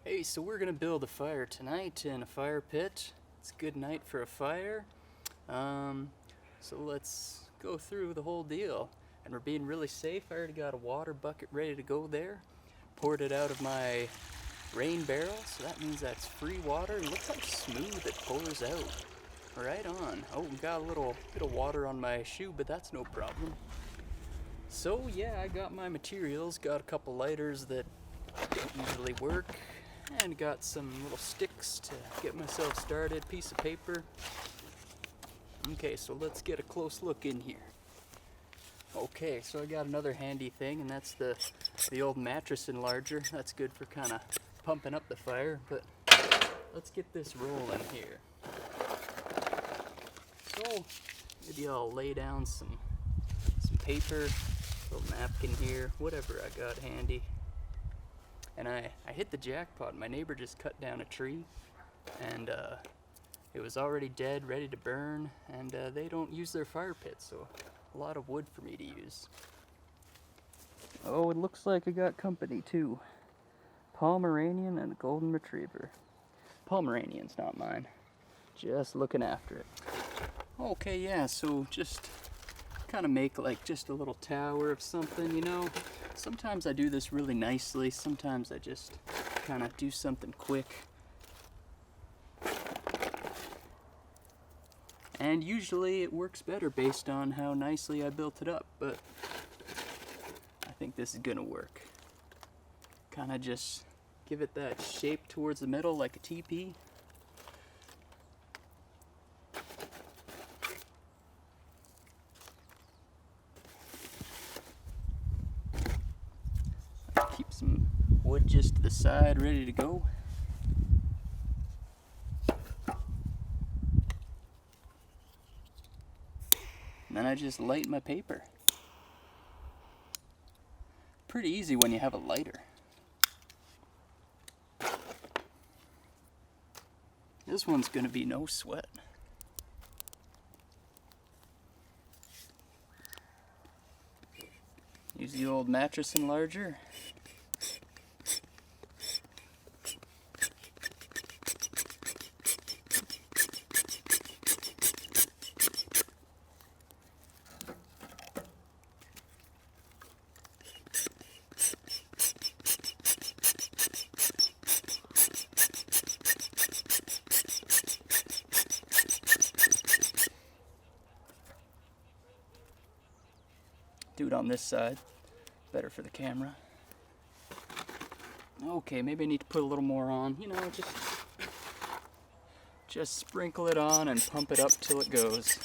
Hey, so we're gonna build a fire tonight in a fire pit. It's a good night for a fire. So let's go through the whole deal. And we're being really safe. I already got a water bucket ready to go there. Poured it out of my rain barrel, so that means that's free water. Look how smooth it pours out. Right on. Oh, got a little bit of water on my shoe, but that's no problem. So yeah, I got my materials, got a couple lighters that don't usually work, and got some little sticks to get myself started, piece of paper. Okay, so let's get a close look in here. Okay, so I got another handy thing, and that's the old mattress enlarger. That's good for kind of pumping up the fire, but let's get this rolling here. So maybe I'll lay down some paper, little napkin here, whatever I got handy. And I hit the jackpot. My neighbor just cut down a tree, and it was already dead, ready to burn, and they don't use their fire pit, so a lot of wood for me to use. Oh, it looks like I got company too. Pomeranian and a golden retriever. Pomeranian's not mine. Just looking after it. Okay, yeah, so just kind of make like just a little tower of something, you know. Sometimes I do this really nicely, sometimes I just kind of do something quick. And usually it works better based on how nicely I built it up, but I think this is gonna work. Kind of just give it that shape towards the middle like a teepee. Keep some wood just to the side, ready to go. And then I just light my paper. Pretty easy when you have a lighter. This one's gonna be no sweat. Use the old mattress enlarger. Do it on this side, better for the camera. Okay, maybe I need to put a little more on, you know, just sprinkle it on and pump it up till it goes.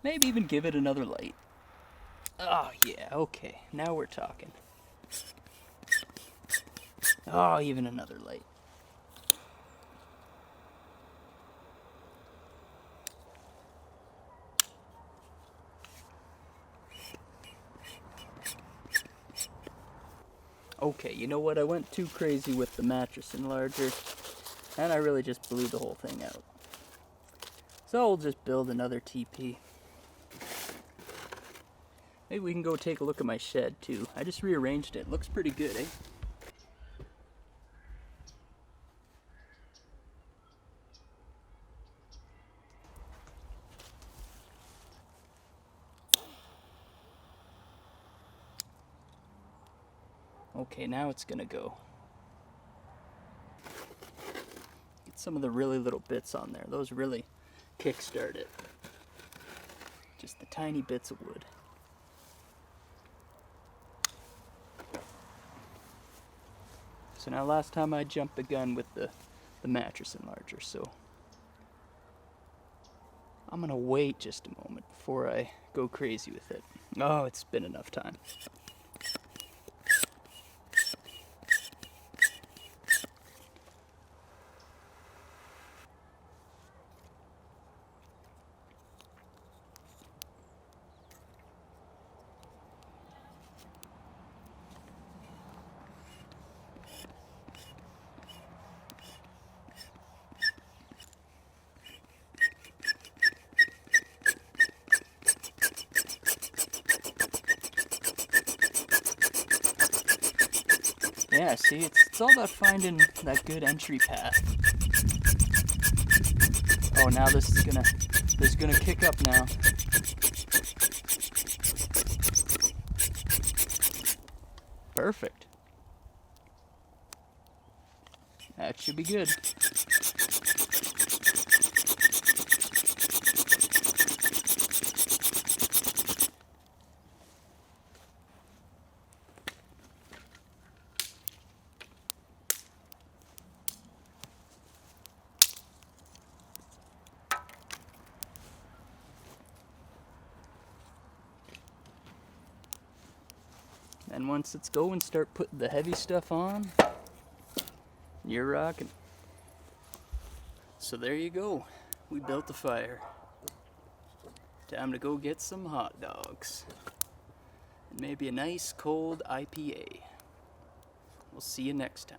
Maybe even give it another light. Oh yeah, okay, now we're talking. Oh, even another light. Okay, you know what? I went too crazy with the mattress enlarger, and I really just blew the whole thing out. So we'll just build another teepee. Maybe we can go take a look at my shed too. I just rearranged it. Looks pretty good, eh? Okay, now it's gonna go. Get some of the really little bits on there. Those really kickstart it. Just the tiny bits of wood. So now last time I jumped the gun with the mattress enlarger, so I'm gonna wait just a moment before I go crazy with it. Oh, it's been enough time. Yeah, see, it's all about finding that good entry path. Oh, now this is gonna kick up now. Perfect. That should be good. And once it's going, start putting the heavy stuff on. You're rocking. So there you go. We built the fire. Time to go get some hot dogs. And maybe a nice cold IPA. We'll see you next time.